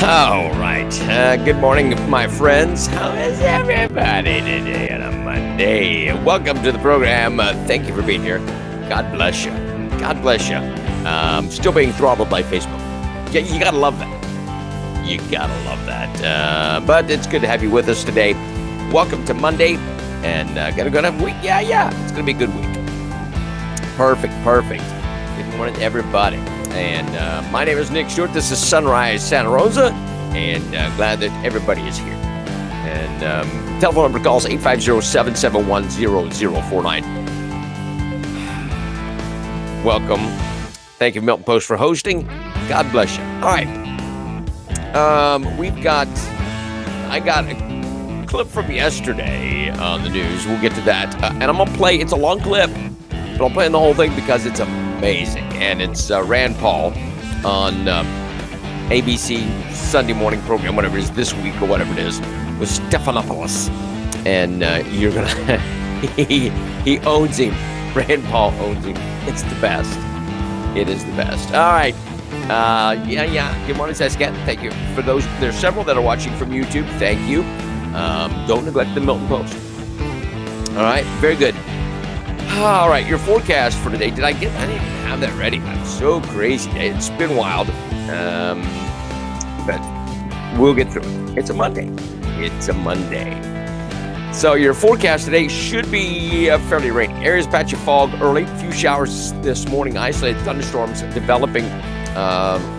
All right. Good morning, my friends. How is everybody today on a Monday? Welcome to the program. Thank you for being here. God bless you. God bless you. Still being throttled by Facebook. Yeah, you gotta love that. You gotta love that. But it's good to have you with us today. Welcome to Monday, and gonna go have a week. Yeah. It's gonna be a good week. Perfect. Good morning, everybody. And my name is Nick Stewart. This is Sunrise Santa Rosa, and glad that everybody is here. And telephone number calls 850-771-0049. Welcome. Thank you, Milton Post, for hosting. God bless you. All right. I got a clip from yesterday on the news. We'll get to that. And I'm going to play, it's a long clip, but I'm playing the whole thing because it's amazing. And it's Rand Paul on ABC Sunday morning program, whatever it is, this week or whatever it is, with Stephanopoulos. And you're going to, he owns him. Rand Paul owns him. It's the best. It is the best. All right. Yeah. Good morning, Saskat. Thank you. For those, there's several that are watching from YouTube. Thank you. Don't neglect the Milton Post. All right. Very good. All right, your forecast for today. I didn't even have that ready. I'm so crazy. It's been wild. But we'll get through it. It's a Monday. So your forecast today should be fairly rainy. Areas patch of fog early. Few showers this morning. Isolated thunderstorms developing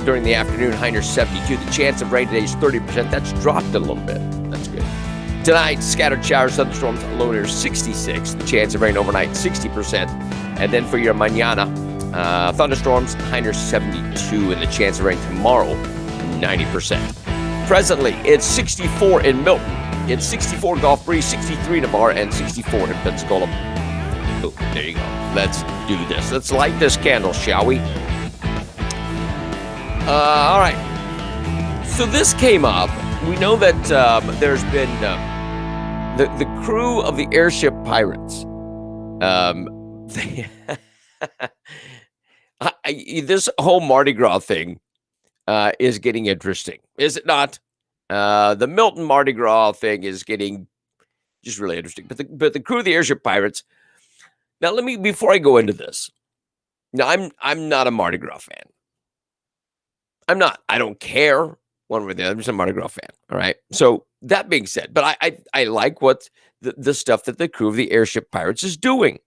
during the afternoon. High near 72. The chance of rain today is 30%. That's dropped a little bit. That's good. Tonight, scattered showers, thunderstorms, low near 66. The chance of rain overnight, 60%. And then for your mañana, thunderstorms, high near 72. And the chance of rain tomorrow, 90%. Presently, it's 64 in Milton. It's 64 in Gulf Breeze, 63 in Navarre, and 64 in Pensacola. Oh, there you go. Let's do this. Let's light this candle, shall we? All right. So this came up. We know that there's been... The crew of the airship pirates, this whole Mardi Gras thing is getting interesting, is it not? The Milton Mardi Gras thing is getting just really interesting. But the crew of the airship pirates. Now, before I go into this. Now, I'm not a Mardi Gras fan. I'm not. I don't care. One way or the other, I'm just a Mardi Gras fan. All right. So that being said, but I like what the stuff that the crew of the airship pirates is doing.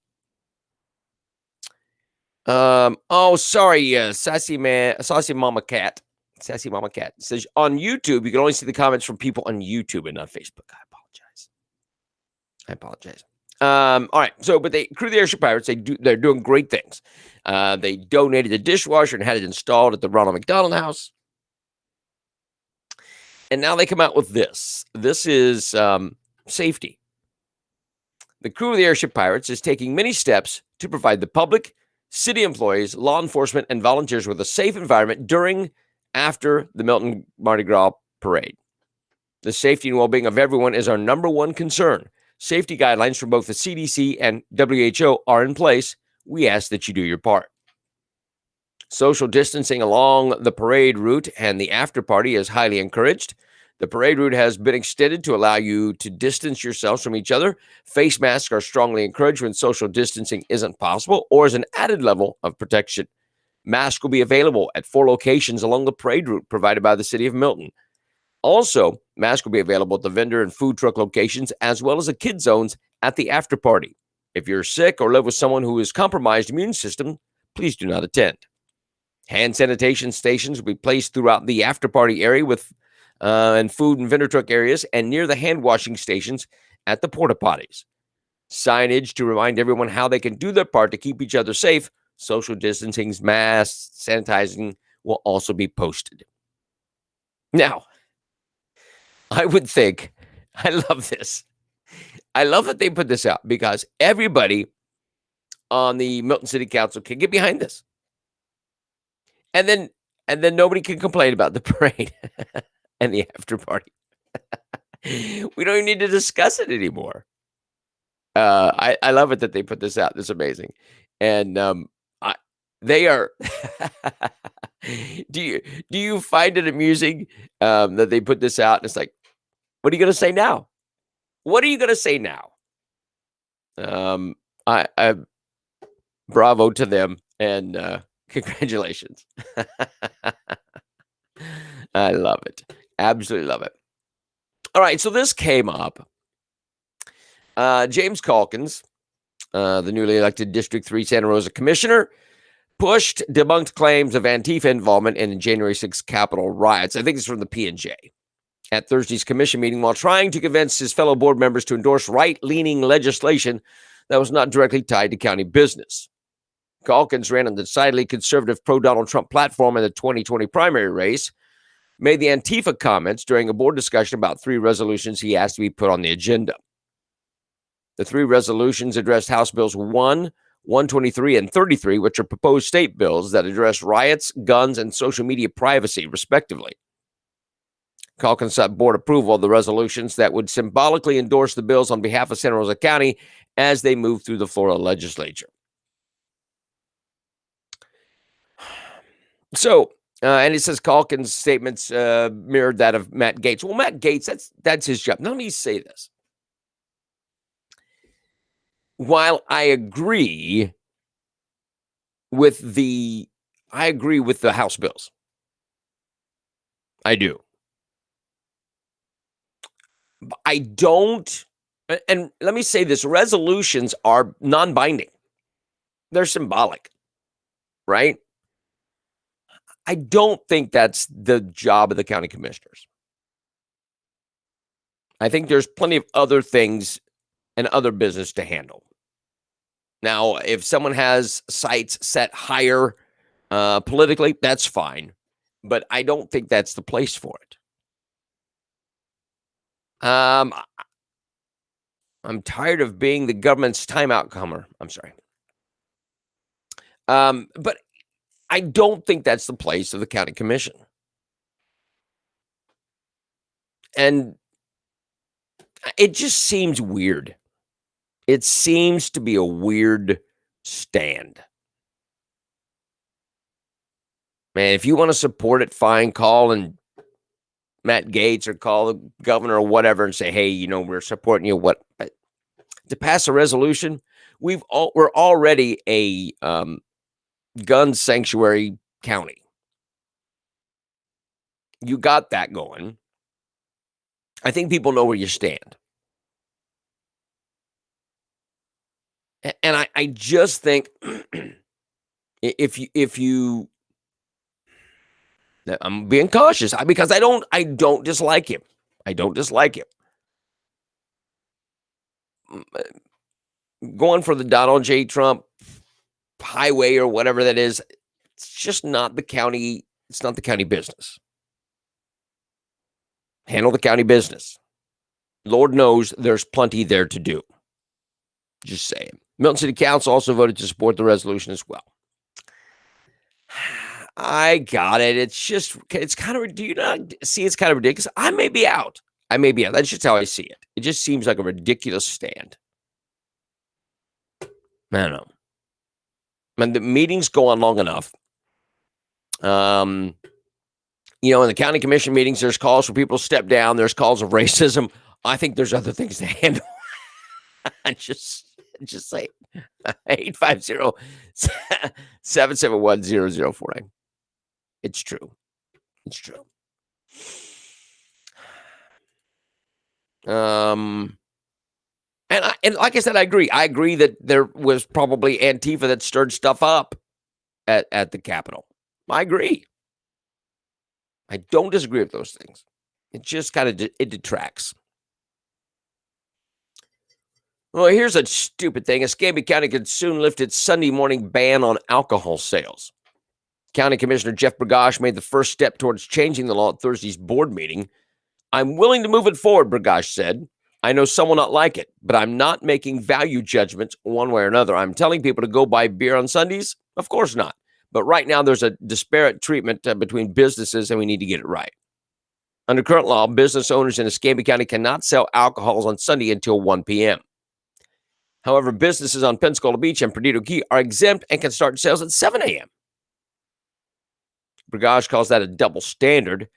Sorry, Sassy Mama Cat says on YouTube you can only see the comments from people on YouTube and not Facebook. I apologize. All right. So, but the crew of the airship pirates, they're doing great things. They donated a dishwasher and had it installed at the Ronald McDonald House. And now they come out with this. This is safety. The crew of the airship pirates is taking many steps to provide the public, city employees, law enforcement, and volunteers with a safe environment during, after the Milton Mardi Gras parade. The safety and well-being of everyone is our number one concern. Safety guidelines from both the CDC and WHO are in place. We ask that you do your part. Social distancing along the parade route and the after party is highly encouraged. The parade route has been extended to allow you to distance yourselves from each other. Face masks are strongly encouraged when social distancing isn't possible or as an added level of protection. Masks will be available at 4 locations along the parade route provided by the city of Milton. Also, masks will be available at the vendor and food truck locations as well as the kid zones at the after party. If you're sick or live with someone who is compromised immune system, please do not attend. Hand sanitation stations will be placed throughout the after-party area with and food and vendor truck areas and near the hand washing stations at the porta potties. Signage to remind everyone how they can do their part to keep each other safe. Social distancing, masks, sanitizing will also be posted. Now, I would think, I love this. I love that they put this out because everybody on the Milton City Council can get behind this. And then nobody can complain about the parade and the after party. We don't even need to discuss it anymore. I love it that they put this out. This is amazing. And they are Do you find it amusing that they put this out? And it's like, what are you going to say now? What are you going to say now? Um, I bravo to them and congratulations. I love it. Absolutely love it. All right, so this came up. James Calkins, the newly elected District 3 Santa Rosa commissioner, debunked claims of Antifa involvement in the January 6th Capitol riots. I think it's from the P&J. At Thursday's commission meeting, while trying to convince his fellow board members to endorse right-leaning legislation that was not directly tied to county business. Calkins ran on the decidedly conservative pro-Donald Trump platform in the 2020 primary race, made the Antifa comments during a board discussion about 3 resolutions he asked to be put on the agenda. The 3 resolutions addressed House Bills 1, 123, and 33, which are proposed state bills that address riots, guns, and social media privacy, respectively. Calkins sought board approval of the resolutions that would symbolically endorse the bills on behalf of Santa Rosa County as they move through the Florida legislature. So, and it says Calkins' statements mirrored that of Matt Gaetz. Well, Matt Gaetz, that's his job. Now, let me say this. While I agree with the House bills, I do. I don't, and let me say this, resolutions are non-binding. They're symbolic, right? I don't think that's the job of the county commissioners. I think there's plenty of other things and other business to handle. Now, if someone has sights set higher politically, that's fine. But I don't think that's the place for it. I'm tired of being the government's timeout comer. I'm sorry. But I don't think that's the place of the county commission. And it just seems weird. It seems to be a weird stand. Man, if you want to support it, fine, call and Matt Gaetz or call the governor or whatever and say, hey, we're supporting you. What to pass a resolution? We're already a gun sanctuary county. You got that going. I think people know where you stand. And I just think if you I'm being cautious because I don't dislike him. I don't dislike him. Going for the Donald J. Trump highway or whatever that is, it's just not the county. It's not the county business. Handle the county business. Lord knows there's plenty there to do. Just saying. Milton City Council also voted to support the resolution as well. I got it. It's kind of, do you not see it's kind of ridiculous? I may be out. That's just how I see it. It just seems like a ridiculous stand. I don't know. And the meetings go on long enough. In the county commission meetings, there's calls for people to step down. There's calls of racism. I think there's other things to handle. just say 850-771-0049. It's true. And like I said, I agree. I agree that there was probably Antifa that stirred stuff up at the Capitol. I agree. I don't disagree with those things. It just kind of it detracts. Well, here's a stupid thing. Escambia County could soon lift its Sunday morning ban on alcohol sales. County Commissioner Jeff Burgash made the first step towards changing the law at Thursday's board meeting. I'm willing to move it forward, Burgash said. I know some will not like it, but I'm not making value judgments one way or another. I'm telling people to go buy beer on Sundays? Of course not. But right now, there's a disparate treatment between businesses, and we need to get it right. Under current law, business owners in Escambia County cannot sell alcohols on Sunday until 1 p.m. However, businesses on Pensacola Beach and Perdido Key are exempt and can start sales at 7 a.m. Burgage calls that a double standard.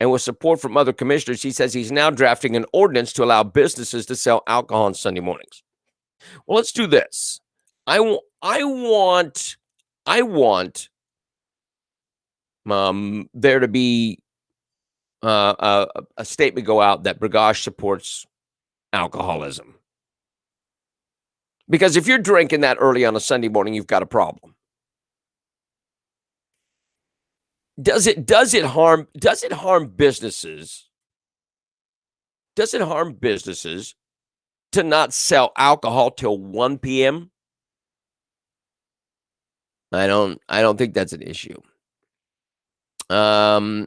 And with support from other commissioners, he says he's now drafting an ordinance to allow businesses to sell alcohol on Sunday mornings. Well, let's do this. I want there to be a statement go out that Burgage supports alcoholism. Because if you're drinking that early on a Sunday morning, you've got a problem. Does it harm businesses? Does it harm businesses to not sell alcohol till 1 p.m.? I don't think that's an issue. Heather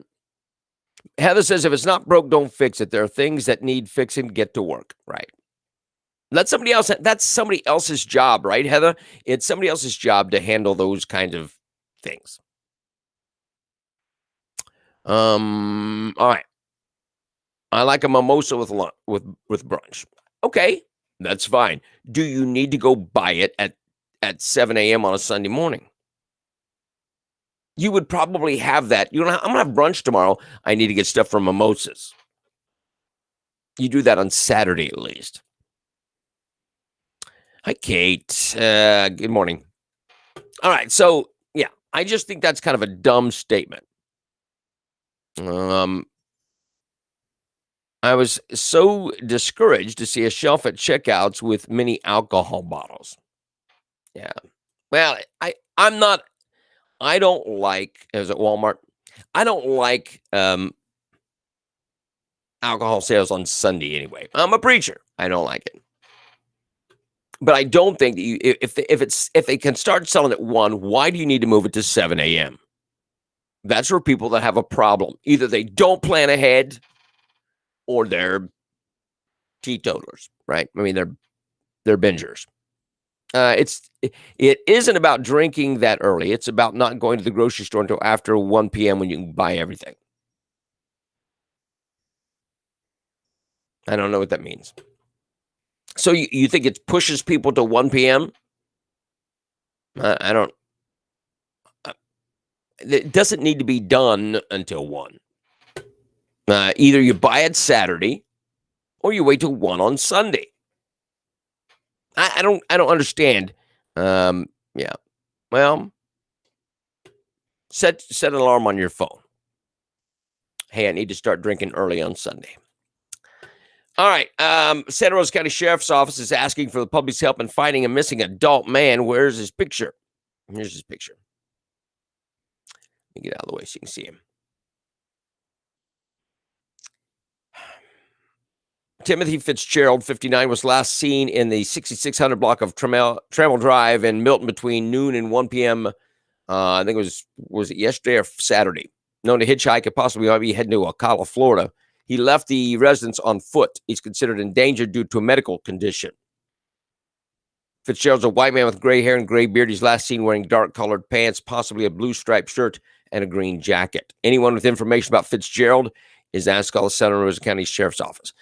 says, if it's not broke, don't fix it. There are things that need fixing. Get to work. Right. That's somebody else's job, right, Heather? It's somebody else's job to handle those kinds of things. All right. I like a mimosa with brunch. Okay, that's fine. Do you need to go buy it at 7 a.m. on a Sunday morning? You would probably have that. I'm going to have brunch tomorrow. I need to get stuff from mimosas. You do that on Saturday at least. Hi, Kate. Good morning. All right. So, yeah, I just think that's kind of a dumb statement. I was so discouraged to see a shelf at checkouts with many alcohol bottles. Yeah. Well, I don't like, as at Walmart, I don't like alcohol sales on Sunday anyway. I'm a preacher. I don't like it. But I don't think that if they can start selling at 1, why do you need to move it to 7 a.m.? That's for people that have a problem. Either they don't plan ahead or they're teetotalers, right? I mean, they're bingers. It isn't about drinking that early. It's about not going to the grocery store until after 1 p.m. when you can buy everything. I don't know what that means. So you think it pushes people to 1 p.m.? I don't. It doesn't need to be done until 1. Either you buy it Saturday or you wait till 1 on Sunday. I don't understand. Yeah. Well, set an alarm on your phone. Hey, I need to start drinking early on Sunday. All right. Santa Rosa County Sheriff's Office is asking for the public's help in finding a missing adult man. Where's his picture? Here's his picture. Let me get out of the way so you can see him. Timothy Fitzgerald, 59, was last seen in the 6600 block of Trammell Drive in Milton between noon and 1 p.m. I think it was it yesterday or Saturday. Known to hitchhike and possibly be heading to Ocala, Florida. He left the residence on foot. He's considered endangered due to a medical condition. Fitzgerald's a white man with gray hair and gray beard. He's last seen wearing dark-colored pants, possibly a blue striped shirt and a green jacket. Anyone with information about Fitzgerald is asked to call the Santa Rosa County Sheriff's Office.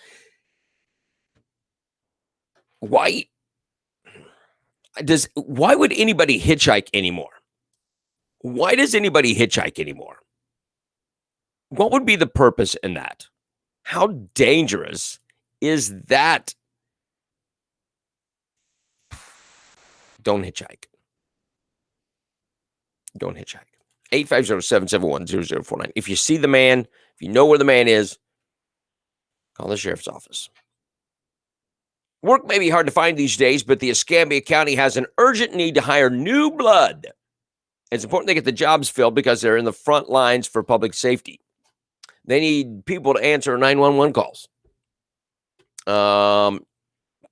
Why would anybody hitchhike anymore? Why does anybody hitchhike anymore? What would be the purpose in that? How dangerous is that? Don't hitchhike. Don't hitchhike. 850-771-0049. If you see the man, if you know where the man is, call the sheriff's office. Work may be hard to find these days, but the Escambia County has an urgent need to hire new blood. It's important they get the jobs filled because they're in the front lines for public safety. They need people to answer 911 calls.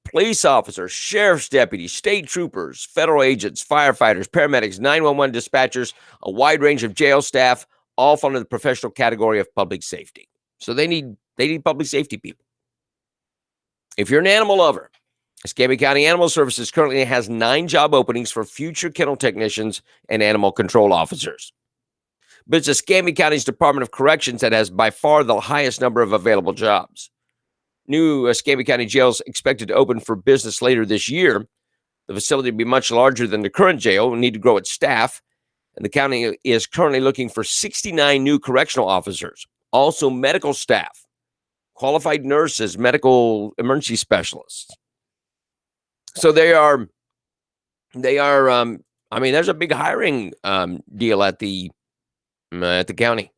Police officers, sheriff's deputies, state troopers, federal agents, firefighters, paramedics, 911 dispatchers, a wide range of jail staff, all fall into the professional category of public safety. So they need public safety people. If you're an animal lover, Escambia County Animal Services currently has 9 job openings for future kennel technicians and animal control officers. But it's Escambia County's Department of Corrections that has by far the highest number of available jobs. New Escambia County jail is expected to open for business later this year. The facility will be much larger than the current jail. We'll need to grow its staff. And the county is currently looking for 69 new correctional officers, also medical staff, qualified nurses, medical emergency specialists. So they are. I mean, there's a big hiring deal at the county.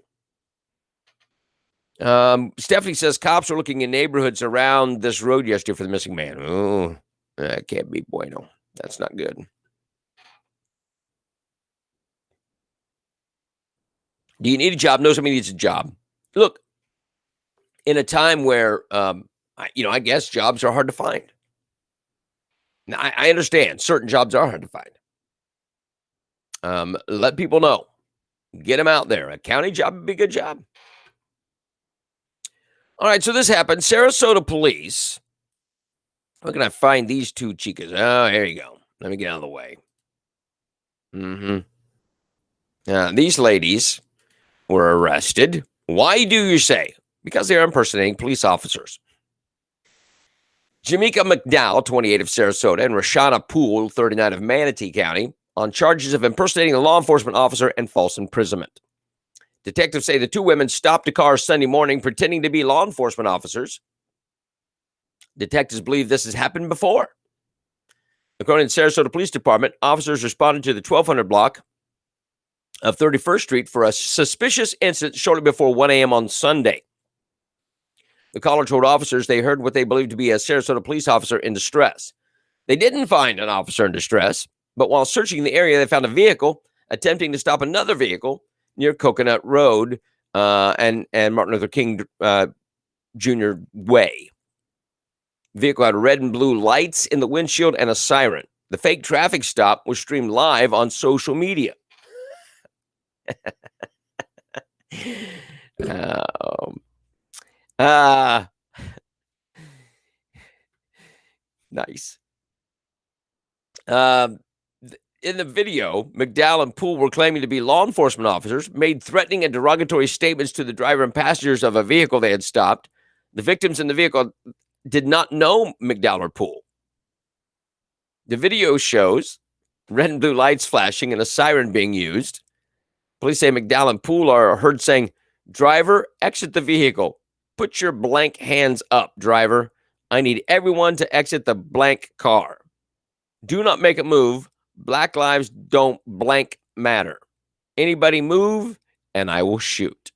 Stephanie says cops are looking in neighborhoods around this road yesterday for the missing man. Oh, that can't be bueno. That's not good. Do you need a job? No, somebody needs a job. Look, in a time where, I guess jobs are hard to find. Now, I understand certain jobs are hard to find. Let people know. Get them out there. A county job would be a good job. All right, so this happened. Sarasota police. Where can I find these two chicas? Oh, here you go. Let me get out of the way. These ladies were arrested. Why do you say? Because they are impersonating police officers. Jamaica McDowell, 28 of Sarasota, and Rashana Poole, 39 of Manatee County, on charges of impersonating a law enforcement officer and false imprisonment. Detectives say the two women stopped a car Sunday morning pretending to be law enforcement officers. Detectives believe this has happened before. According to the Sarasota Police Department, officers responded to the 1200 block of 31st Street for a suspicious incident shortly before 1 a.m. on Sunday. The caller told officers they heard what they believed to be a Sarasota police officer in distress. They didn't find an officer in distress, but while searching the area, they found a vehicle attempting to stop another vehicle near Coconut Road and Martin Luther King Jr. Way. The vehicle had red and blue lights in the windshield and a siren. The fake traffic stop was streamed live on social media. Nice. In the video, McDowell and Poole were claiming to be law enforcement officers, made threatening and derogatory statements to the driver and passengers of a vehicle they had stopped. The victims in the vehicle did not know McDowell or Poole. The video shows red and blue lights flashing and a siren being used. Police say McDowell and Poole are heard saying, "Driver, exit the vehicle. Put your blank hands up, driver. I need everyone to exit the blank car. Do not make a move. Black lives don't blank matter. Anybody move, and I will shoot."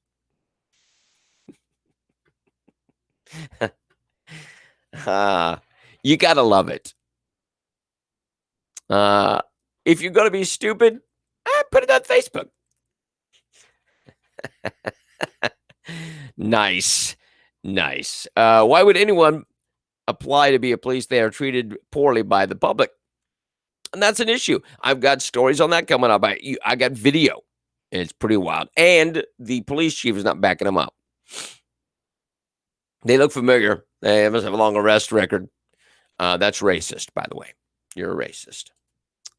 You gotta love it. If you're gonna be stupid, put it on Facebook. Nice. Why would anyone apply to be a police? They are treated poorly by the public. And that's an issue. I've got stories on that coming up. I got video. And it's pretty wild. And the police chief is not backing them up. They look familiar. They must have a long arrest record. That's racist, by the way. You're a racist.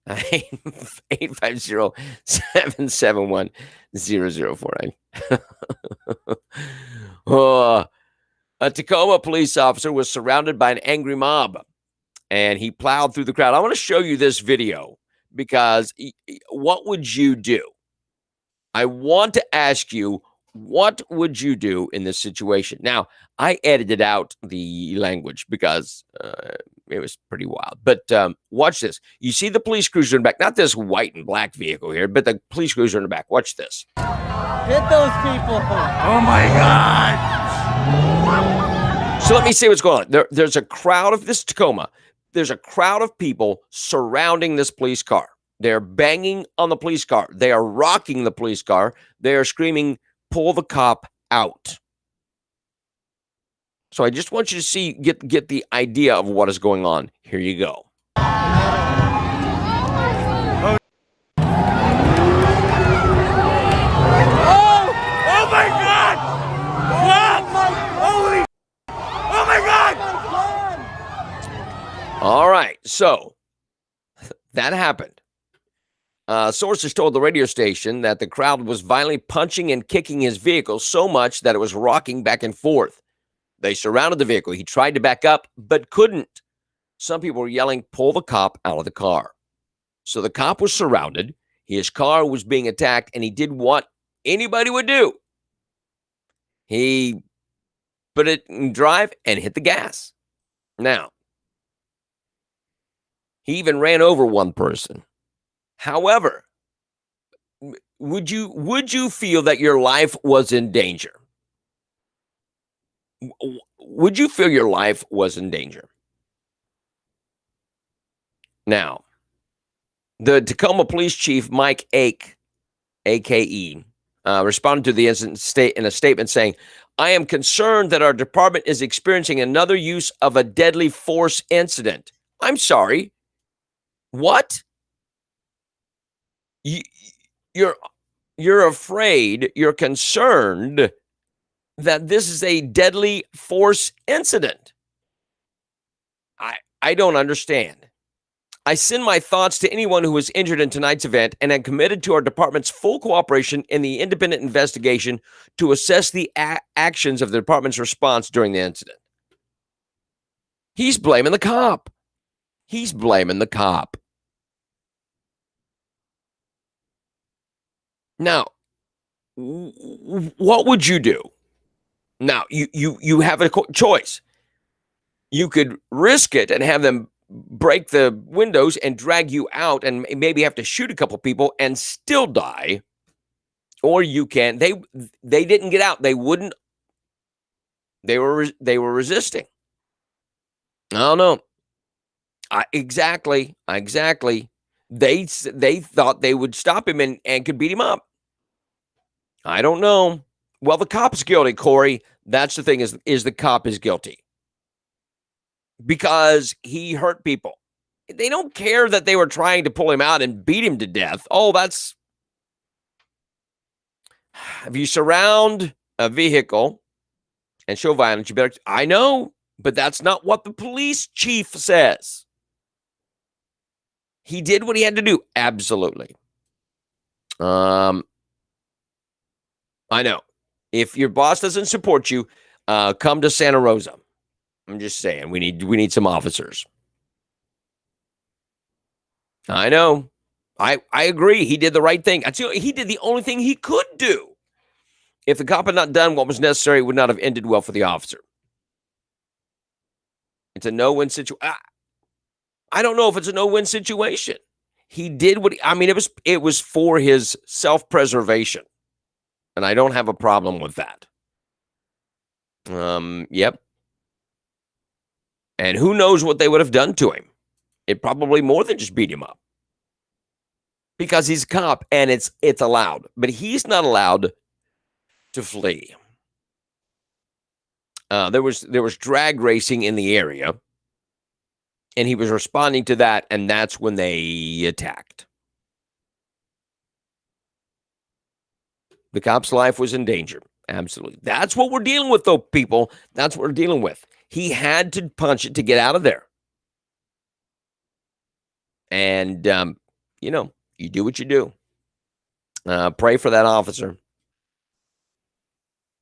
850-771-0049. A Tacoma police officer was surrounded by an angry mob, and he plowed through the crowd. I want to show you this video because what would you do? I want to ask you, what would you do in this situation? Now, I edited out the language because it was pretty wild. But watch this. You see the police cruiser in the back. Not this white and black vehicle here, but the police cruiser in the back. Watch this. Hit those people. Oh, my God. So let me see what's going on. There's a crowd of this Tacoma. There's a crowd of people surrounding this police car. They're banging on the police car. They are rocking the police car. They are screaming, "Pull the cop out." So I just want you to get the idea of what is going on. Here you go. Oh my God! Holy! Oh my God! All right, so that happened. Sources told the radio station that the crowd was violently punching and kicking his vehicle so much that it was rocking back and forth. They surrounded the vehicle. He tried to back up, but couldn't. Some people were yelling, "Pull the cop out of the car." So the cop was surrounded. His car was being attacked, and he did what anybody would do. He put it in drive and hit the gas. Now, he even ran over one person. However, would you feel that your life was in danger? Would you feel your life was in danger? Now, the Tacoma Police Chief, Mike Ake, AKE, responded to the incident in a statement saying, "I am concerned that our department is experiencing another use of a deadly force incident." I'm sorry. What? You're afraid, you're concerned that this is a deadly force incident. I don't understand. I send my thoughts to anyone who was injured in tonight's event and am committed to our department's full cooperation in the independent investigation to assess the actions of the department's response during the incident. He's blaming the cop. He's blaming the cop. Now, what would you do? Now, you have a choice. You could risk it and have them break the windows and drag you out and maybe have to shoot a couple people and still die. Or you can, they didn't get out. They wouldn't, they were resisting. I don't know. Exactly. They thought they would stop him and could beat him up. I don't know. Well, the cop's guilty, Corey. That's the thing is the cop is guilty. Because he hurt people. They don't care that they were trying to pull him out and beat him to death. Oh, that's... If you surround a vehicle and show violence, you better... I know, but that's not what the police chief says. He did what he had to do. Absolutely. I know. If your boss doesn't support you, come to Santa Rosa. I'm just saying, we need some officers. I know. I agree. He did the right thing. He did the only thing he could do. If the cop had not done what was necessary, it would not have ended well for the officer. It's a no-win situation. I don't know if it's a no-win situation. He did what it was for his self-preservation. And I don't have a problem with that. Yep. And who knows what they would have done to him? It probably more than just beat him up. Because he's a cop and it's allowed. But he's not allowed to flee. There was drag racing in the area. And he was responding to that, and that's when they attacked. The cop's life was in danger. Absolutely. That's what we're dealing with, though, people. That's what we're dealing with. He had to punch it to get out of there. And, you do what you do. Pray for that officer.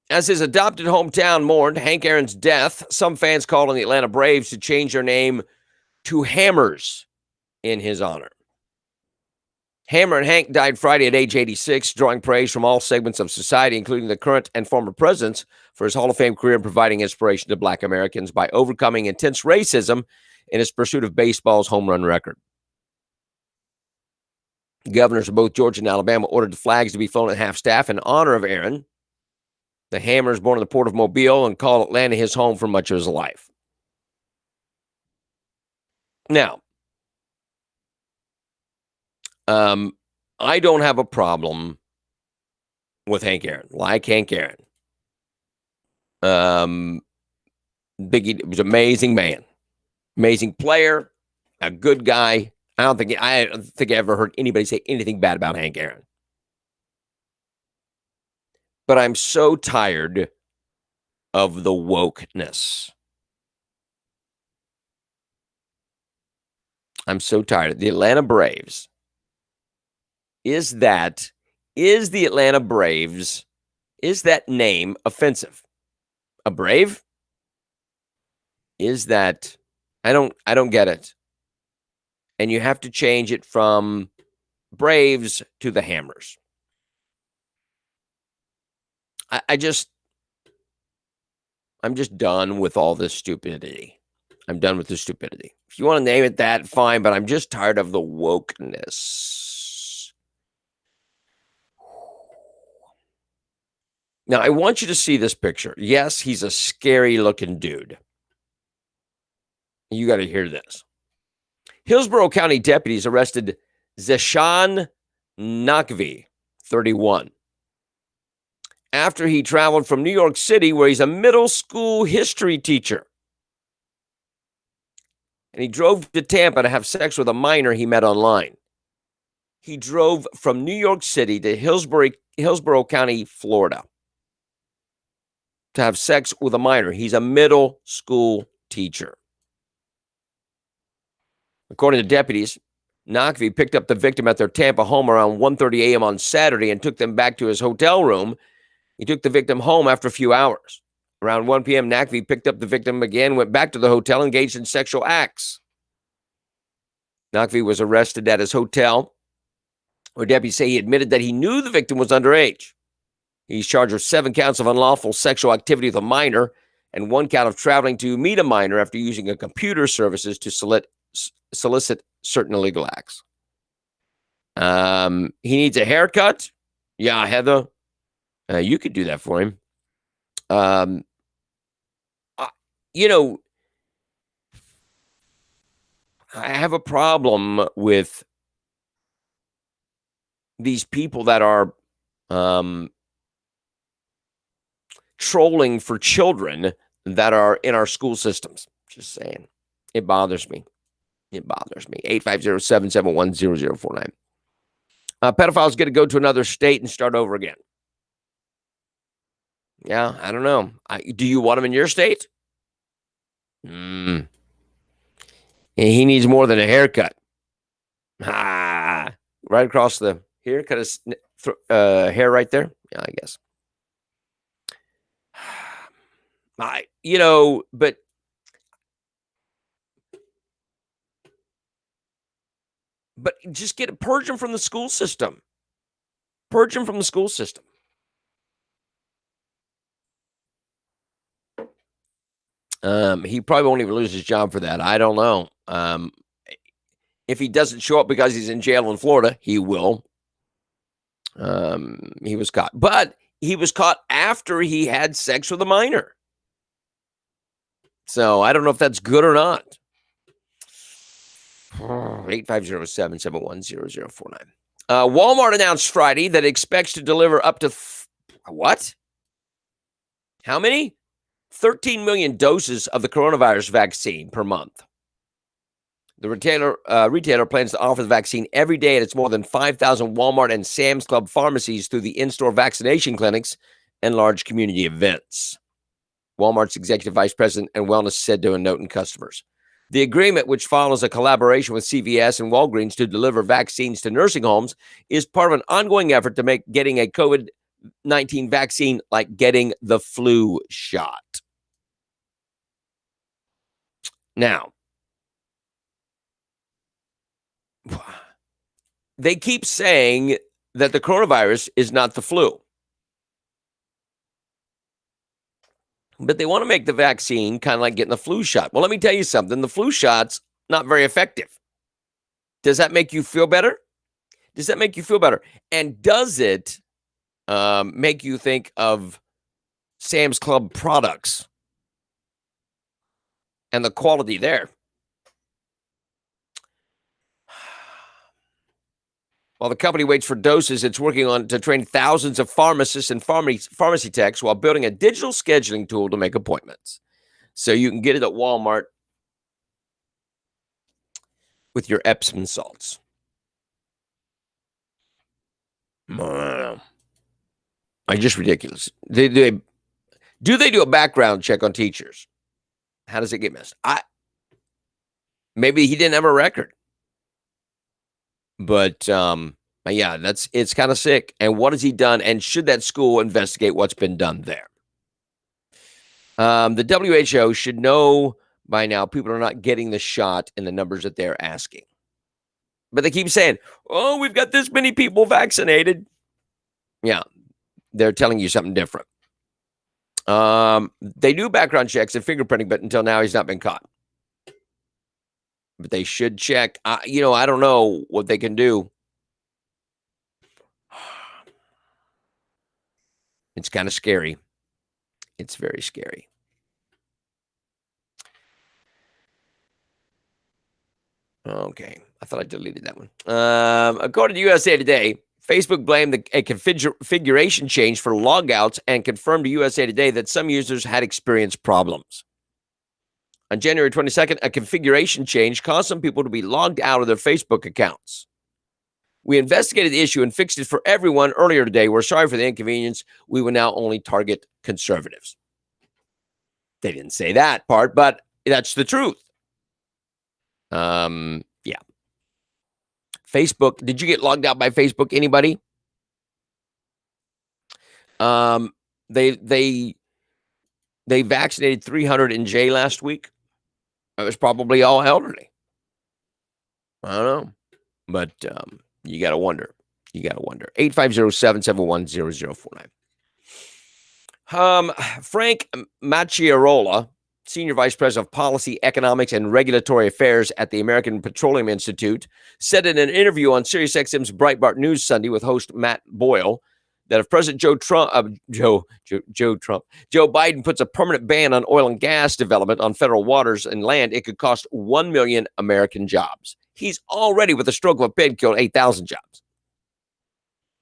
As his adopted hometown mourned Hank Aaron's death, some fans called on the Atlanta Braves to change their name to Hammers in his honor. Hammer and Hank died Friday at age 86, drawing praise from all segments of society, including the current and former presidents, for his Hall of Fame career and providing inspiration to Black Americans by overcoming intense racism in his pursuit of baseball's home run record. Governors of both Georgia and Alabama ordered the flags to be flown at half-staff in honor of Aaron. The Hammer is born in the port of Mobile and called Atlanta his home for much of his life. Now, I don't have a problem with Hank Aaron. Like Hank Aaron. Biggie was an amazing man. Amazing player. A good guy. I don't think I ever heard anybody say anything bad about Hank Aaron. But I'm so tired of the wokeness. I'm so tired. The Atlanta Braves. Is the Atlanta Braves, is that name offensive? A Brave? Is that, I don't get it. And you have to change it from Braves to the Hammers. I'm just done with all this stupidity. I'm done with the stupidity. If you want to name it that, fine, but I'm just tired of the wokeness. Now, I want you to see this picture. Yes, he's a scary-looking dude. You got to hear this. Hillsborough County deputies arrested Zeshan Nakvi, 31, after he traveled from New York City, where he's a middle school history teacher. And he drove to Tampa to have sex with a minor he met online. He drove from New York City to Hillsborough County, Florida, to have sex with a minor. He's a middle school teacher. According to deputies, Nakvi picked up the victim at their Tampa home around 1:30 a.m. on Saturday and took them back to his hotel room. He took the victim home after a few hours. Around 1 p.m., Nakvi picked up the victim again, went back to the hotel, engaged in sexual acts. Nakvi was arrested at his hotel, where deputies say he admitted that he knew the victim was underage. He's charged with 7 counts of unlawful sexual activity with a minor and 1 count of traveling to meet a minor after using a computer services to solicit certain illegal acts. He needs a haircut. Yeah, Heather, you could do that for him. I have a problem with these people that are trolling for children that are in our school systems. Just saying. It bothers me. 850-771-0049. Pedophiles get to go to another state and start over again. Yeah, I don't know. Do you want him in your state? He needs more than a haircut. Right across the here, cut his hair right there. Yeah, I guess. But just purge him from the school system. Purge him from the school system. He probably won't even lose his job for that. I don't know. If he doesn't show up because he's in jail in Florida, he will. He was caught. But he was caught after he had sex with a minor. So I don't know if that's good or not. 850-771-0049. Walmart announced Friday that it expects to deliver up to what? How many? 13 million doses of the coronavirus vaccine per month. The retailer plans to offer the vaccine every day at its more than 5,000 Walmart and Sam's Club pharmacies through the in-store vaccination clinics and large community events. Walmart's executive vice president and wellness said to a note in customers. The agreement, which follows a collaboration with CVS and Walgreens to deliver vaccines to nursing homes, is part of an ongoing effort to make getting a COVID-19 vaccine like getting the flu shot. Now, they keep saying that the coronavirus is not the flu. But they want to make the vaccine kind of like getting the flu shot. Well, let me tell you something. The flu shot's not very effective. Does that make you feel better? Does that make you feel better? And does it make you think of Sam's Club products and the quality there? While the company waits for doses, it's working on to train thousands of pharmacists and pharmacy techs while building a digital scheduling tool to make appointments. So you can get it at Walmart with your Epsom salts. Just ridiculous. Do they do a background check on teachers? How does it get missed? Maybe he didn't have a record. But yeah, it's kind of sick. And what has he done? And should that school investigate what's been done there? The WHO should know by now people are not getting the shot in the numbers that they're asking. But they keep saying, oh, we've got this many people vaccinated. Yeah, they're telling you something different. They do background checks and fingerprinting, but until now, he's not been caught. But they should check. I don't know what they can do. It's kind of scary. It's very scary. Okay. I thought I deleted that one. According to USA Today, Facebook blamed a configuration change for logouts and confirmed to USA Today that some users had experienced problems. On January 22nd, a configuration change caused some people to be logged out of their Facebook accounts. We investigated the issue and fixed it for everyone earlier today. We're sorry for the inconvenience. We will now only target conservatives. They didn't say that part, but that's the truth. Yeah. Facebook. Did you get logged out by Facebook? Anybody? They vaccinated 300 in J last week. It was probably all elderly. I don't know, but you got to wonder. 850-771-0049. Frank Macchiarola, Senior Vice President of Policy, Economics, and Regulatory Affairs at the American Petroleum Institute, said in an interview on SiriusXM's Breitbart News Sunday with host Matt Boyle that if President Joe Biden puts a permanent ban on oil and gas development on federal waters and land, it could cost 1 million American jobs. He's already, with a stroke of a pen, killed 8,000 jobs.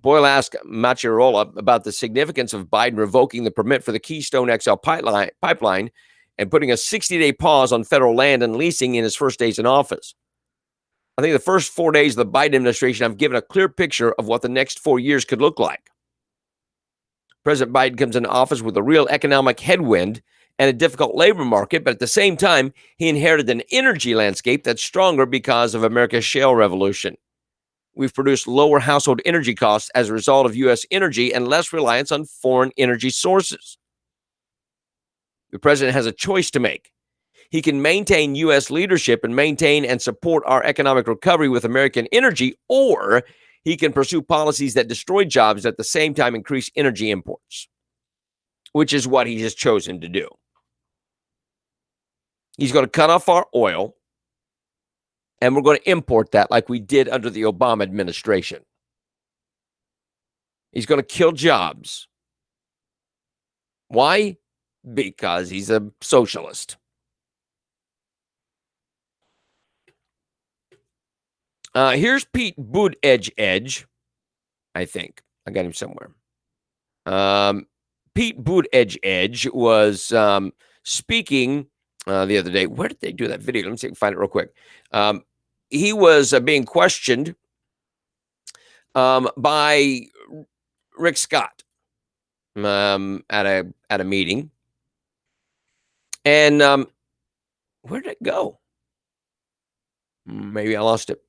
Boyle asked Macchiarola about the significance of Biden revoking the permit for the Keystone XL pipeline and putting a 60-day pause on federal land and leasing in his first days in office. I think the first 4 days of the Biden administration have given a clear picture of what the next 4 years could look like. President Biden comes into office with a real economic headwind and a difficult labor market, but at the same time, he inherited an energy landscape that's stronger because of America's shale revolution. We've produced lower household energy costs as a result of U.S. energy and less reliance on foreign energy sources. The president has a choice to make. He can maintain U.S. leadership and maintain and support our economic recovery with American energy, or he can pursue policies that destroy jobs and at the same time increase energy imports, which is what he has chosen to do. He's going to cut off our oil, and we're going to import that like we did under the Obama administration. He's going to kill jobs. Why? Because he's a socialist. Here's Pete Buttigieg. I think I got him somewhere. Pete Buttigieg was speaking the other day. Where did they do that video? Let me see if I can find it real quick. He was being questioned by Rick Scott at a meeting, and where did it go? Maybe I lost it.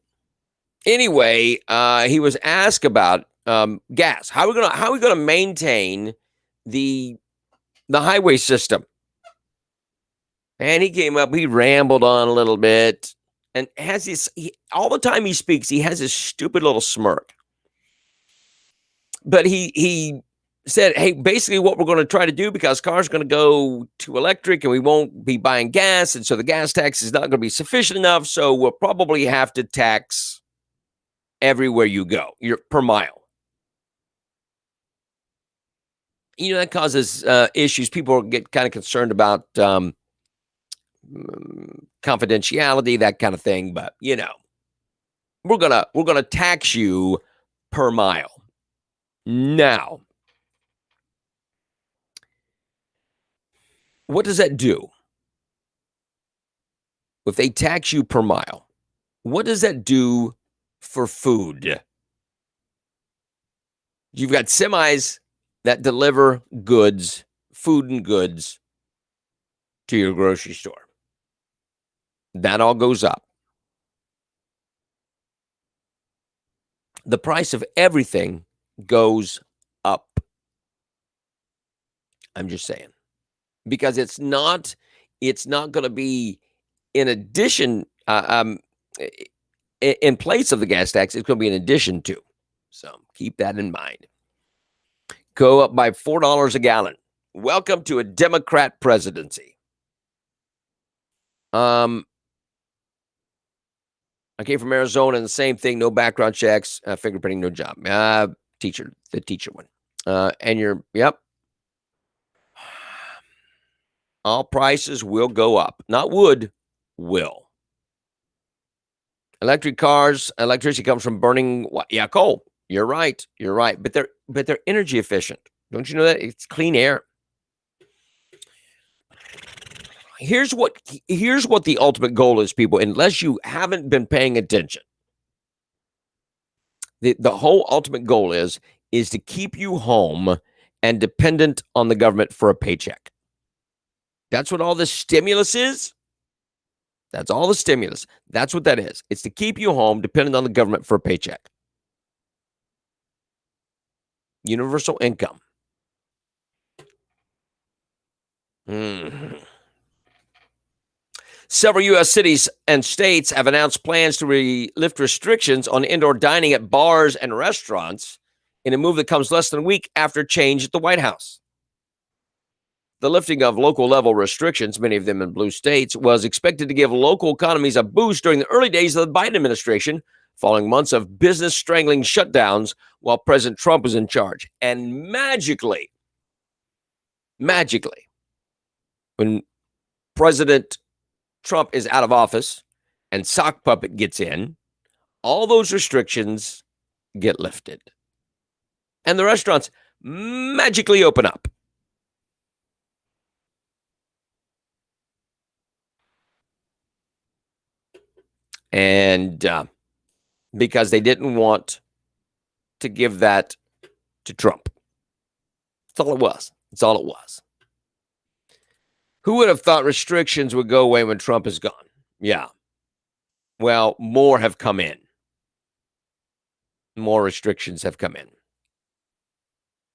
Anyway, he was asked about gas. How are we gonna maintain the highway system? And he came up. He rambled on a little bit, and has this all the time he speaks. He has this stupid little smirk. But he said, "Hey, basically, what we're going to try to do, because cars are going to go to electric, and we won't be buying gas, and so the gas tax is not going to be sufficient enough. So we'll probably have to tax everywhere you go, per mile." That causes issues. People get kind of concerned about confidentiality, that kind of thing. But we're gonna tax you per mile. Now, what does that do? If they tax you per mile, what does that do for food? You've got semis that deliver goods, food and goods, to your grocery store. That all goes up. The price of everything goes up. I'm just saying. Because it's not going to be in addition, in place of the gas tax. It's going to be in addition to. So keep that in mind. Go up by $4 a gallon. Welcome to a Democrat presidency. I came from Arizona, and the same thing. No background checks, fingerprinting, no job. The teacher one. And yep. All prices will go up. Not would, will. Electric cars, electricity comes from burning, coal. You're right. But they're energy efficient. Don't you know that? It's clean air. Here's what the ultimate goal is, people, unless you haven't been paying attention. The whole ultimate goal is to keep you home and dependent on the government for a paycheck. That's what all this stimulus is. That's all the stimulus. That's what that is. It's to keep you home, dependent on the government for a paycheck. Universal income. Several U.S. cities and states have announced plans to lift restrictions on indoor dining at bars and restaurants in a move that comes less than a week after change at the White House. The lifting of local-level restrictions, many of them in blue states, was expected to give local economies a boost during the early days of the Biden administration, following months of business-strangling shutdowns while President Trump was in charge. And magically, when President Trump is out of office and sock puppet gets in, all those restrictions get lifted. And the restaurants magically open up. And because they didn't want to give that to Trump. That's all it was. That's all it was. Who would have thought restrictions would go away when Trump is gone? Yeah. Well, more have come in. More restrictions have come in.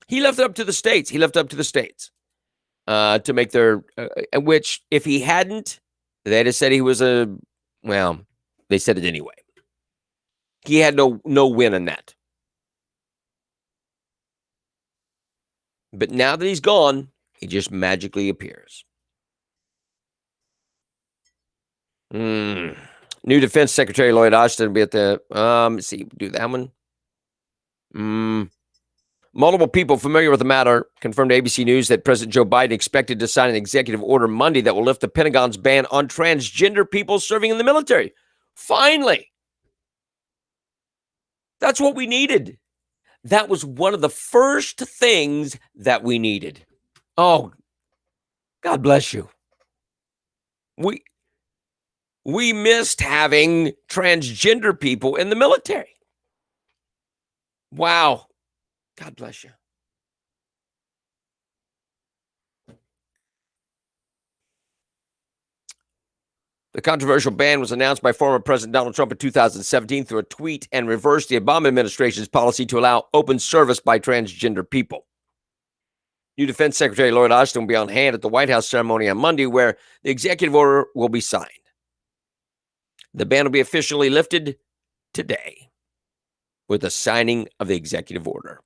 He left it up to the states. To make their, which if he hadn't, they'd have said he was they said it anyway. He had no win in that. But now that he's gone, he just magically appears. New Defense Secretary Lloyd Austin will be at the, let's see, do that one. Multiple people familiar with the matter confirmed to ABC News that President Joe Biden expected to sign an executive order Monday that will lift the Pentagon's ban on transgender people serving in the military. Finally. That's what we needed. That was one of the first things that we needed. Oh, God bless you. We missed having transgender people in the military. Wow. God bless you. The controversial ban was announced by former President Donald Trump in 2017 through a tweet and reversed the Obama administration's policy to allow open service by transgender people. New Defense Secretary Lloyd Austin will be on hand at the White House ceremony on Monday, where the executive order will be signed. The ban will be officially lifted today with the signing of the executive order.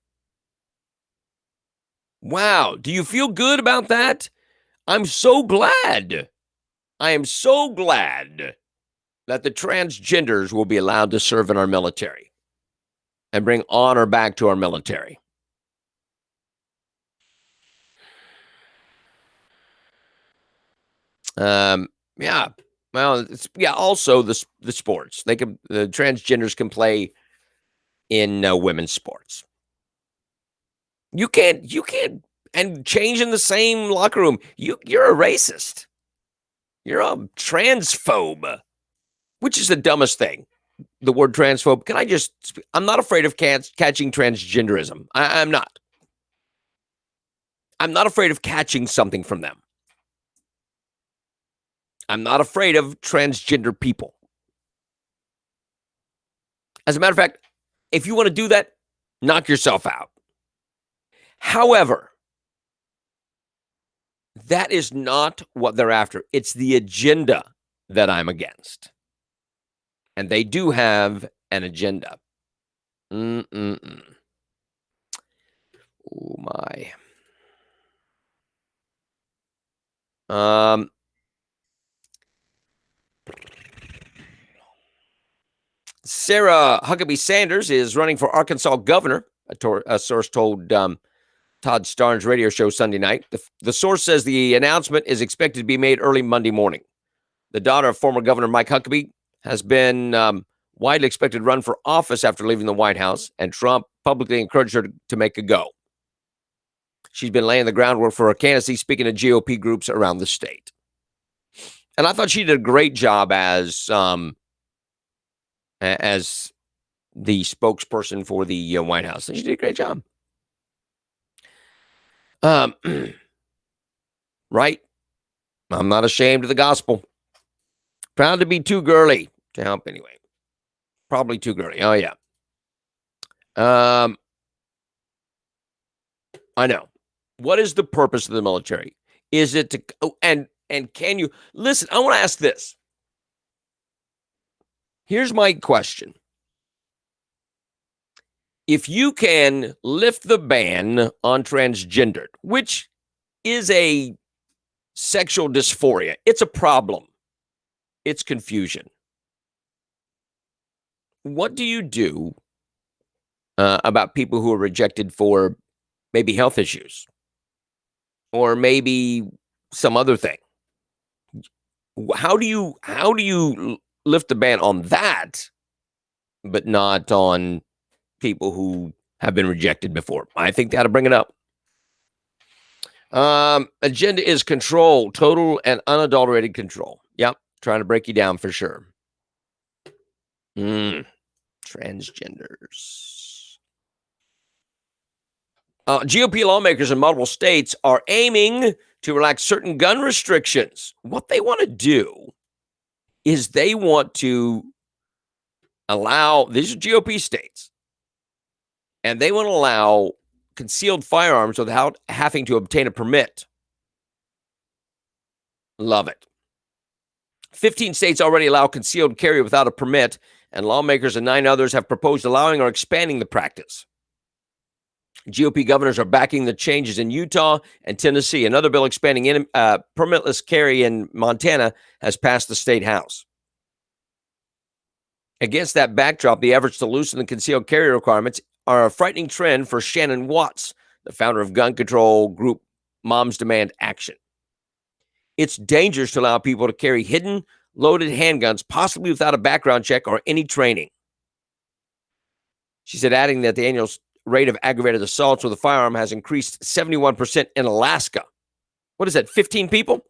Wow. Do you feel good about that? I'm so glad. I am so glad that the transgenders will be allowed to serve in our military and bring honor back to our military. Yeah. Well, also the sports. The transgenders can play in women's sports. You can't, and change in the same locker room. You're a racist. You're a transphobe, which is the dumbest thing. The word transphobe. I'm not afraid of catching transgenderism. I'm not. I'm not afraid of catching something from them. I'm not afraid of transgender people. As a matter of fact, if you want to do that, knock yourself out. However, that is not what they're after. It's the agenda that I'm against. And they do have an agenda. Oh, my. Sarah Huckabee Sanders is running for Arkansas governor, a source told Todd Starnes' radio show Sunday night. The source says the announcement is expected to be made early Monday morning. The daughter of former Governor Mike Huckabee has been widely expected to run for office after leaving the White House, and Trump publicly encouraged her to make a go. She's been laying the groundwork for her candidacy, speaking to GOP groups around the state. And I thought she did a great job as the spokesperson for the White House. And she did a great job. Right? I'm not ashamed of the gospel. Proud to be too girly to help anyway. Probably too girly. Oh, yeah. I know. What is the purpose of the military? Is it to and can you listen? I want to ask this. Here's my question. If you can lift the ban on transgendered, which is a sexual dysphoria, it's a problem. It's confusion. What do you do about people who are rejected for maybe health issues or maybe some other thing? How do you lift the ban on that, but not on people who have been rejected before? I think they ought to bring it up. Agenda is control, total and unadulterated control. Yep, trying to break you down for sure. Transgenders. GOP lawmakers in multiple states are aiming to relax certain gun restrictions. What they want to do is they want to allow, these are GOP states, and they want to allow concealed firearms without having to obtain a permit. Love it. 15 states already allow concealed carry without a permit, and lawmakers in 9 others have proposed allowing or expanding the practice. GOP governors are backing the changes in Utah and Tennessee. Another bill expanding permitless carry in Montana has passed the state house. Against that backdrop, the efforts to loosen the concealed carry requirements are a frightening trend for Shannon Watts, the founder of gun control group Moms Demand Action. It's dangerous to allow people to carry hidden, loaded handguns, possibly without a background check or any training. She said, adding that the annual rate of aggravated assaults with a firearm has increased 71% in Alaska. What is that, 15 people?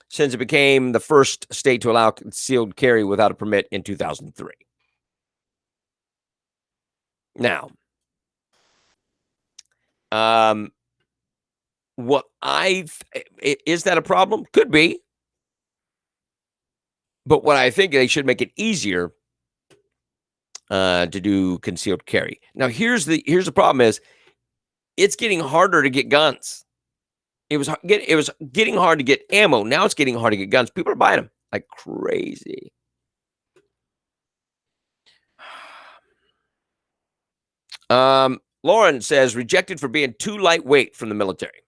Since it became the first state to allow concealed carry without a permit in 2003. Now, is that a problem? Could be. But what I think they should make it easier to do concealed carry. Now, here's the problem is it's getting harder to get guns. It was getting hard to get ammo. Now it's getting hard to get guns. People are buying them like crazy. Lauren says, rejected for being too lightweight from the military.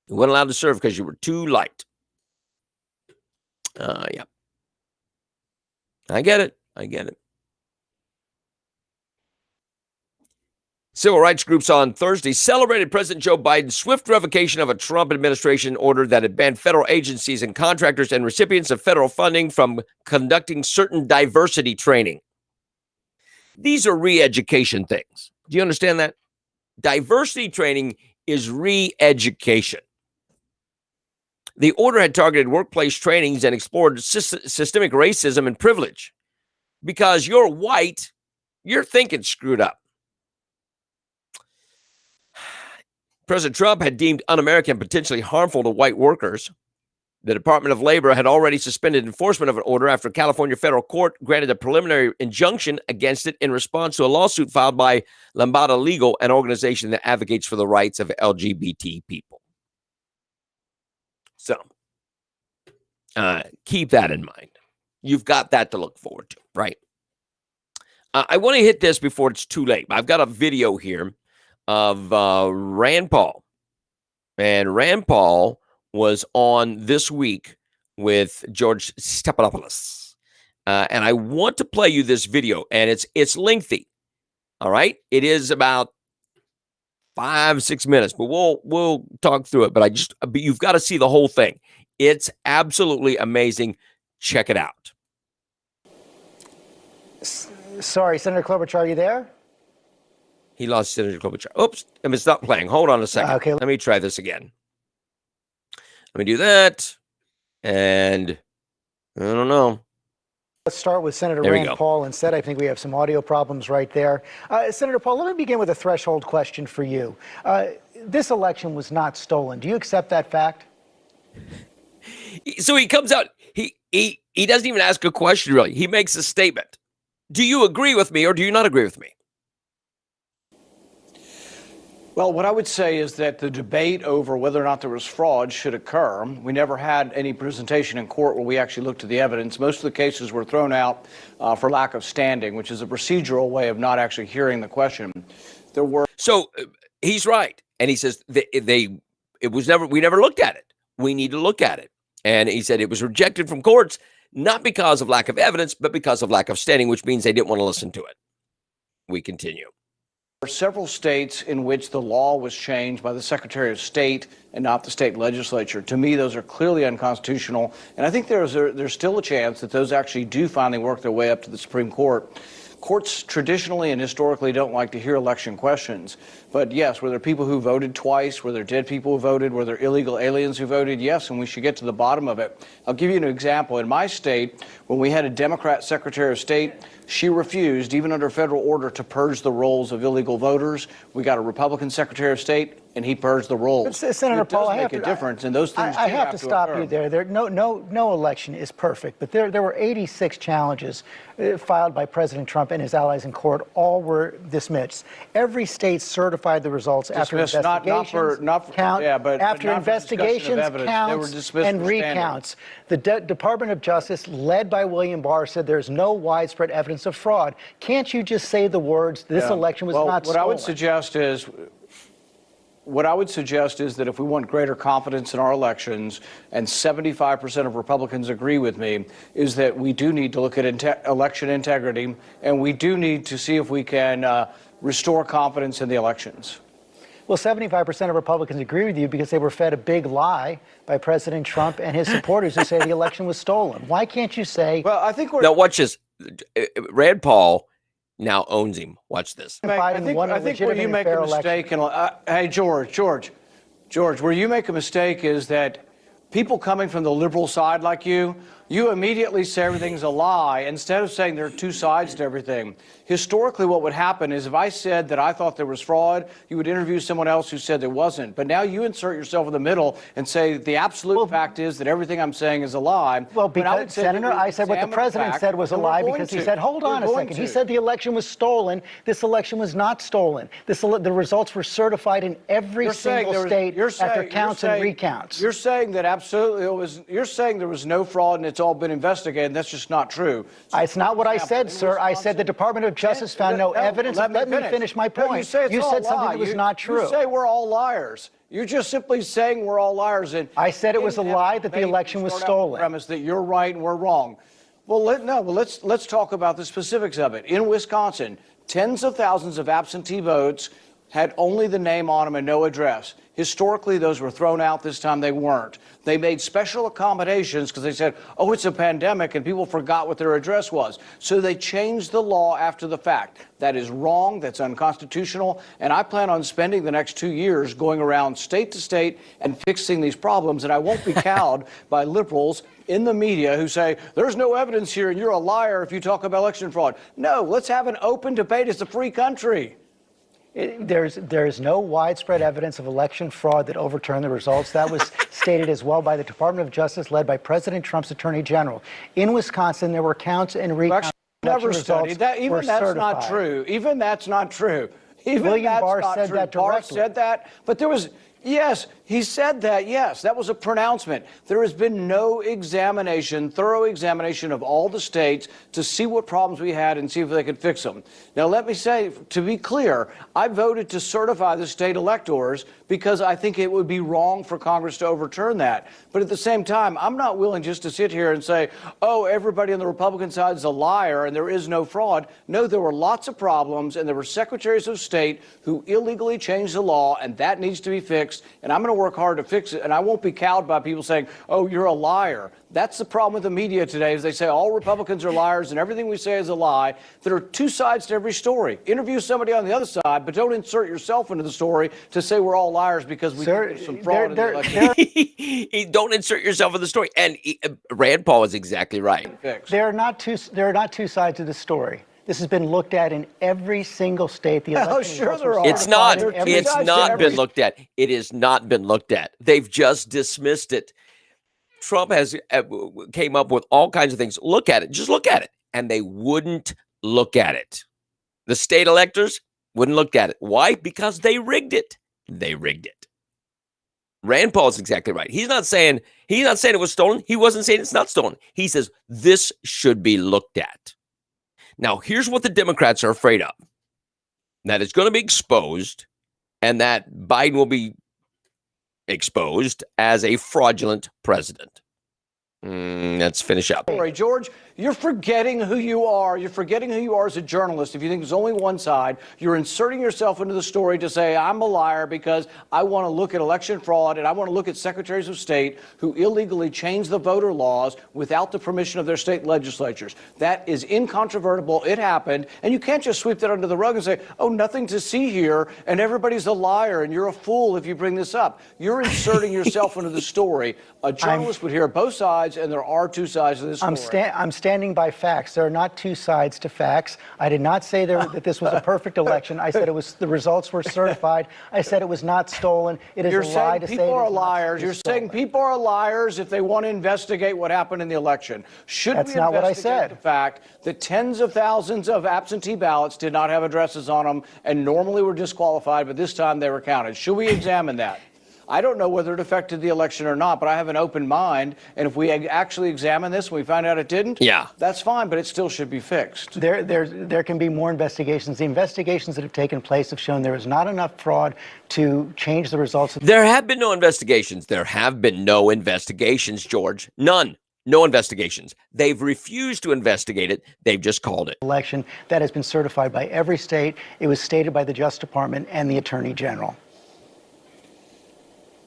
You weren't allowed to serve because you were too light. Yeah. I get it. Civil rights groups on Thursday celebrated President Joe Biden's swift revocation of a Trump administration order that had banned federal agencies and contractors and recipients of federal funding from conducting certain diversity training. These are re-education things. Do you understand that? Diversity training is re-education. The order had targeted workplace trainings and explored systemic racism and privilege. Because you're white, you're thinking screwed up. President Trump had deemed un-American potentially harmful to white workers. The Department of Labor had already suspended enforcement of an order after California federal court granted a preliminary injunction against it in response to a lawsuit filed by Lambada Legal, an organization that advocates for the rights of LGBT people. So, keep that in mind. you've got that to look forward to, right? I want to hit this before it's too late. I've got a video here of Rand Paul. And Rand Paul was on This Week with George Stephanopoulos. And I want to play you this video, and it's lengthy. All right? It is about 5-6 minutes, but we'll talk through it. But you've got to see the whole thing. It's absolutely amazing. Check it out. Sorry, Senator Klobuchar, are you there? He lost Senator Klobuchar. Oops, it's not playing. Hold on a second. Okay. Let me try this again. Let me do that. And I don't know. Let's start with Senator Rand Paul instead. I think we have some audio problems right there. Senator Paul, let me begin with a threshold question for you. This election was not stolen. Do you accept that fact? So he comes out, he doesn't even ask a question, really. He makes a statement. Do you agree with me or do you not agree with me? Well, what I would say is that the debate over whether or not there was fraud should occur. We never had any presentation in court where we actually looked at the evidence. Most of the cases were thrown out for lack of standing, which is a procedural way of not actually hearing the question. So he's right. And he says we never looked at it. We need to look at it. And he said it was rejected from courts, not because of lack of evidence, but because of lack of standing, which means they didn't want to listen to it. We continue. There are several states in which the law was changed by the Secretary of State and not the state legislature. To me, those are clearly unconstitutional. And I think there's still a chance that those actually do finally work their way up to the Supreme Court. Courts traditionally and historically don't like to hear election questions. But yes, were there people who voted twice? Were there dead people who voted? Were there illegal aliens who voted? Yes, and we should get to the bottom of it. I'll give you an example. In my state, when we had a Democrat Secretary of State, she refused, even under federal order, to purge the rolls of illegal voters. We got a Republican Secretary of State, and he purged the rolls. Senator Paul, I have to, a difference, and those things I have to stop you there. No election is perfect, but there were 86 challenges filed by President Trump and his allies in court. All were dismissed. Every state certified the results after investigations, counts, and recounts. The Department of Justice, led by William Barr, said there's no widespread evidence of fraud. Can't you just say the words, this election was not stolen? What I would suggest is that if we want greater confidence in our elections, and 75% of Republicans agree with me, is that we do need to look at election integrity, and we do need to see if we can restore confidence in the elections. Well, 75% of Republicans agree with you because they were fed a big lie by President Trump and his supporters who say the election was stolen. Why can't you say... Well, I think Now, watch this. Rand Paul now owns him. Watch this. I think where you make a mistake, hey, George, where you make a mistake is that people coming from the liberal side like you immediately say everything's a lie instead of saying there are two sides to everything. Historically, what would happen is if I said that I thought there was fraud, you would interview someone else who said there wasn't. But now you insert yourself in the middle and say the absolute fact is that everything I'm saying is a lie. Well, because, Senator, I said what the president said was a lie because he said, hold on a second. He said the election was stolen. This election was not stolen. The results were certified in every single state after counts and recounts. You're saying that absolutely you're saying there was no fraud and it's all been investigated. That's just not true. It's not what I said, sir. I said the Department of Justice found no evidence. Let me finish my point. You said something that was not true. You say we're all liars. You're just simply saying we're all liars. And I said it was a lie that the election was stolen. Premise that you're right and we're wrong. Well, let's talk about the specifics of it. In Wisconsin, tens of thousands of absentee votes had only the name on them and no address. Historically, those were thrown out. This time they weren't. They made special accommodations because they said, oh, it's a pandemic, and people forgot what their address was. So they changed the law after the fact. That is wrong. That's unconstitutional. And I plan on spending the next 2 years going around state to state and fixing these problems. And I won't be cowed by liberals in the media who say, there's no evidence here and you're a liar if you talk about election fraud. No, let's have an open debate. It's a free country. There's no widespread evidence of election fraud that overturned the results. That was stated as well by the Department of Justice, led by President Trump's Attorney General. In Wisconsin, there were counts and recounts. Never studied that. Even that's not true. Even that's not true. Even William Barr said that directly. Barr said that. But there was, yes, He said that, yes, that was a pronouncement. There has been no examination, thorough examination of all the states to see what problems we had and see if they could fix them. Now, let me say, to be clear, I voted to certify the state electors because I think it would be wrong for Congress to overturn that. But at the same time, I'm not willing just to sit here and say, oh, everybody on the Republican side is a liar and there is no fraud. No, there were lots of problems, and there were secretaries of state who illegally changed the law, and that needs to be fixed. And I'm going to work hard to fix it, and I won't be cowed by people saying, oh, you're a liar. That's the problem with the media today, is they say all Republicans are liars and everything we say is a lie. There are two sides to every story. Interview somebody on the other side, but don't insert yourself into the story to say we're all liars because we think there's some fraud in the election. Don't insert yourself in the story. And Rand Paul is exactly right. There are not two sides of the story. This has been looked at in every single state. The Oh, election sure results there were are. It's not. certified in every It's state. not been looked at. It has not been looked at. They've just dismissed it. Trump has came up with all kinds of things. Look at it. Just look at it. And they wouldn't look at it. The state electors wouldn't look at it. Why? Because they rigged it. They rigged it. Rand Paul is exactly right. He's not saying it was stolen. He wasn't saying it's not stolen. He says this should be looked at. Now, here's what the Democrats are afraid of. That it's going to be exposed, and that Biden will be exposed as a fraudulent president. Let's finish up. Sorry, George, you're forgetting who you are. You're forgetting who you are as a journalist. If you think there's only one side, you're inserting yourself into the story to say, I'm a liar because I want to look at election fraud and I want to look at secretaries of state who illegally changed the voter laws without the permission of their state legislatures. That is incontrovertible. It happened. And you can't just sweep that under the rug and say, oh, nothing to see here, and everybody's a liar and you're a fool if you bring this up. You're inserting yourself into the story. A journalist would hear both sides, and there are two sides to this story. I'm standing by facts. There are not two sides to facts. I did not say that this was a perfect election. I said the results were certified. I said it was not stolen. It is You're a lie to saying say people are it's not liars. You're saying people are liars if they want to investigate what happened in the election. Should That's we not what I investigate said. the fact that tens of thousands of absentee ballots did not have addresses on them and normally were disqualified, but this time they were counted? Should we examine that? I don't know whether it affected the election or not, but I have an open mind. And if we actually examine this and we find out it didn't, that's fine, but it still should be fixed. There can be more investigations. The investigations that have taken place have shown there is not enough fraud to change the results. There have been no investigations. There have been no investigations, George. None. No investigations. They've refused to investigate it. They've just called it. Election that has been certified by every state. It was stated by the Justice Department and the Attorney General.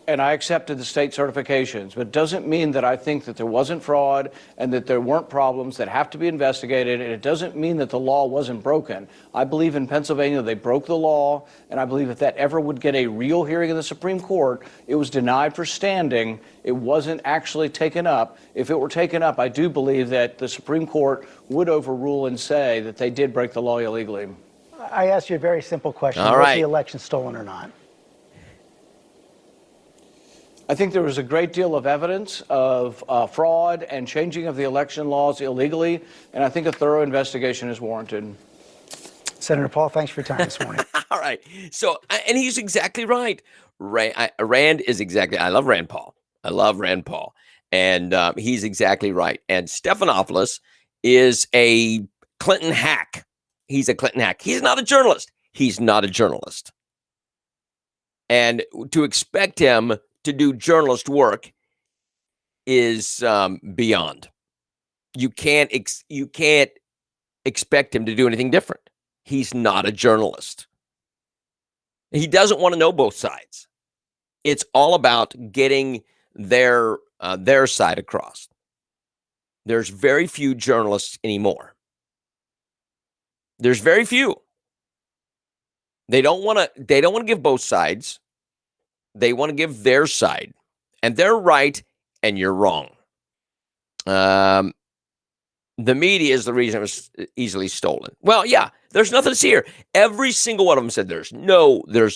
And I accepted the state certifications, but it doesn't mean that I think that there wasn't fraud and that there weren't problems that have to be investigated, and it doesn't mean that the law wasn't broken. I believe in Pennsylvania they broke the law, and I believe if that ever would get a real hearing in the Supreme Court, it was denied for standing. It wasn't actually taken up. If it were taken up, I do believe that the Supreme Court would overrule and say that they did break the law illegally. I asked you a very simple question. All Was right. the election stolen or not? I think there was a great deal of evidence of fraud and changing of the election laws illegally, and I think a thorough investigation is warranted. Senator Paul, thanks for your time this morning. All right. So, and he's exactly right. Rand is exactly, I love Rand Paul. I love Rand Paul. And he's exactly right. And Stephanopoulos is a Clinton hack. He's a Clinton hack. He's not a journalist. He's not a journalist. And to expect him to do journalist work is beyond. You can't expect him to do anything different. He's not a journalist. He doesn't want to know both sides. It's all about getting their side across. There's very few journalists anymore. There's very few. They don't want to give both sides. They want to give their side, and they're right, and you're wrong. The media is the reason it was easily stolen. Well, yeah, there's nothing to see here. Every single one of them said there's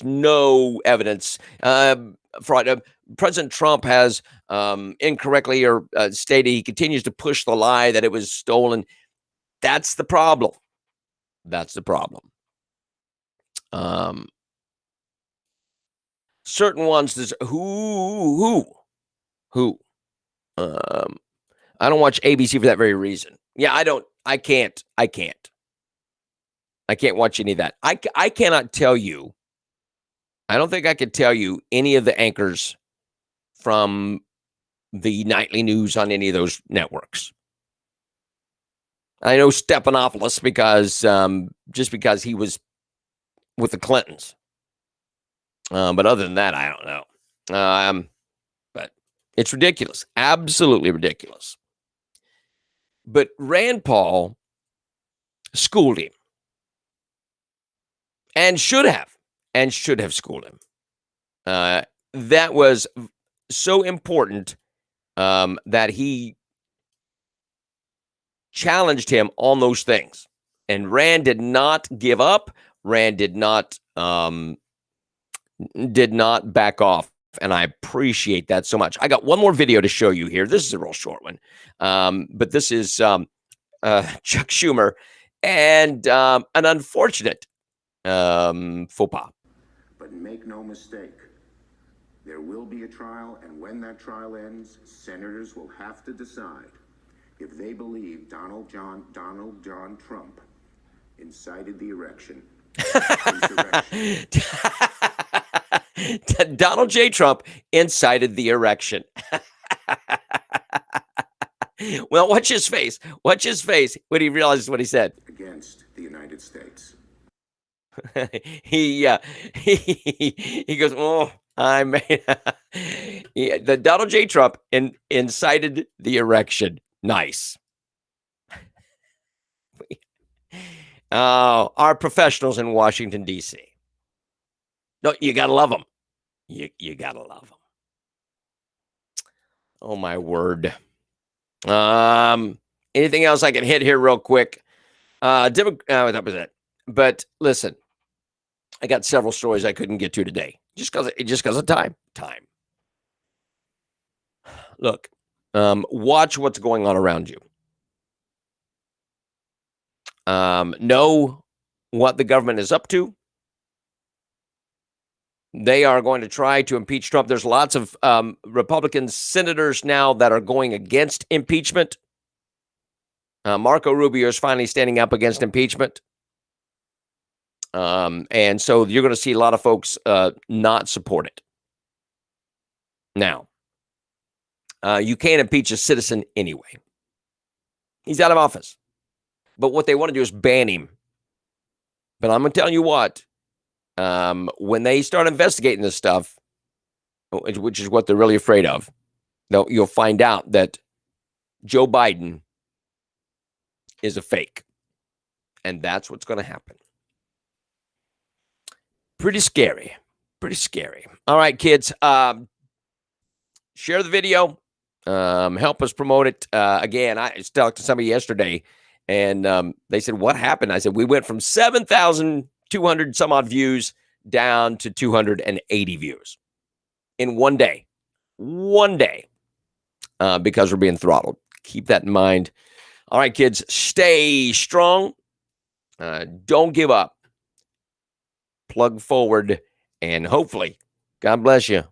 no evidence. Fraud. President Trump has incorrectly or stated he continues to push the lie that it was stolen. That's the problem. That's the problem. certain ones. Who? I don't watch ABC for that very reason. Yeah, I don't. I can't watch any of that. I cannot tell you. I don't think I could tell you any of the anchors from the nightly news on any of those networks. I know Stephanopoulos just because he was with the Clintons. But other than that, I don't know. But it's ridiculous. Absolutely ridiculous. But Rand Paul schooled him and should have schooled him. That was so important that he challenged him on those things. And Rand did not give up. Rand did not back off. And I appreciate that so much. I got one more video to show you here. This is a real short one. But this is Chuck Schumer and an unfortunate faux pas. But make no mistake, there will be a trial, and when that trial ends, senators will have to decide if they believe Donald John Trump incited the insurrection. Donald J. Trump incited the erection. Well, watch his face. Watch his face when he realizes what he said. Against the United States. He goes, oh, I made the Donald J. Trump incited the erection. Nice. Oh, our professionals in Washington, D.C. No, you got to love them. You got to love them. Oh, my word. Anything else I can hit here real quick? That was it. But listen, I got several stories I couldn't get to today just because of time. Look, watch what's going on around you. Know what the government is up to. They are going to try to impeach Trump. There's lots of Republican senators now that are going against impeachment. Marco Rubio is finally standing up against impeachment. And so you're going to see a lot of folks not support it. Now, you can't impeach a citizen anyway. He's out of office. But what they want to do is ban him. But I'm going to tell you what. When they start investigating this stuff, which is what they're really afraid of, you'll find out that Joe Biden is a fake. And that's what's going to happen. Pretty scary. All right, kids. Share the video. Help us promote it. Again, I talked to somebody yesterday, and they said, what happened? I said, we went from 7,200 some odd views down to 280 views in one day. Because we're being throttled. Keep that in mind. All right, kids, stay strong. Don't give up. Plug forward, and hopefully, God bless you.